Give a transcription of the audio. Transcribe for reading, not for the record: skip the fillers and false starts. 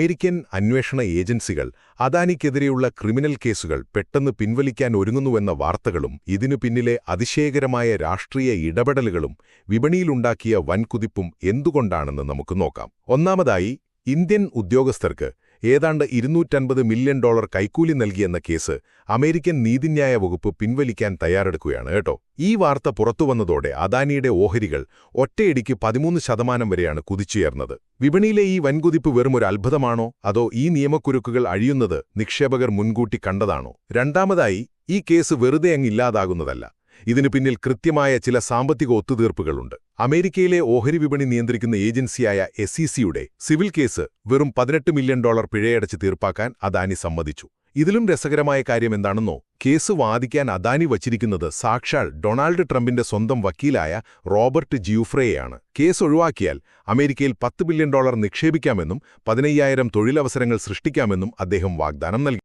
American അന്വേഷണ ഏജൻസികൾ അദാനിക്കെതിരെയുള്ള criminal കേസുകൾ പെട്ടെന്ന് പിൻവലിക്കാൻ ഒരുങ്ങുന്നുവെന്ന വാർത്തകളും ഇതിനു പിന്നിലെ അതിശയകരമായ രാഷ്ട്രീയ ഇടപെടലുകളും വിപണിയിലുണ്ടാക്കിയ വൻകുതിപ്പും എന്തുകൊണ്ടാണെന്ന് നമുക്ക് നോക്കാം. ഒന്നാമതായി, ഇന്ത്യൻ ഉദ്യോഗസ്ഥർക്ക് ഏതാണ്ട് $250 മില്യൺ കൈക്കൂലി നൽകിയെന്ന കേസ് അമേരിക്കൻ നീതിന്യായ വകുപ്പ് പിൻവലിക്കാൻ തയ്യാറെടുക്കുകയാണ് കേട്ടോ. ഈ വാർത്ത പുറത്തുവന്നതോടെ അദാനിയുടെ ഓഹരികൾ ഒറ്റയടിക്ക് 13% വരെയാണ് കുതിച്ചുയർന്നത്. വിപണിയിലെ ഈ വൻകുതിപ്പ് വെറുമൊരു അത്ഭുതമാണോ, അതോ ഈ നിയമക്കുരുക്കുകൾ അഴിയുന്നത് നിക്ഷേപകർ മുൻകൂട്ടി കണ്ടതാണോ? രണ്ടാമതായി, ഈ കേസ് വെറുതെ ഇല്ലാതാകുന്നതല്ല. ഇതിനു പിന്നിൽ കൃത്യമായ ചില സാമ്പത്തിക ഒത്തുതീർപ്പുകളുണ്ട്. അമേരിക്കയിലെ ഓഹരി വിപണി നിയന്ത്രിക്കുന്ന ഏജൻസിയായ SECയുടെ സിവിൽ കേസ് വെറും $18 മില്യൺ പിഴയടച്ച് തീർപ്പാക്കാൻ അദാനി സമ്മതിച്ചു. ഇതിലും രസകരമായ കാര്യം എന്താണെന്നോ, കേസ് വാദിക്കാൻ അദാനി വച്ചിരിക്കുന്നത് സാക്ഷാൽ ഡൊണാൾഡ് ട്രംപിന്റെ സ്വന്തം വക്കീലായ റോബർട്ട് ജിയൂഫ്രെയാണ്. കേസ് ഒഴിവാക്കിയാൽ അമേരിക്കയിൽ $10 ബില്യൺ നിക്ഷേപിക്കാമെന്നും 15,000 തൊഴിലവസരങ്ങൾ സൃഷ്ടിക്കാമെന്നും അദ്ദേഹം വാഗ്ദാനം നൽകി.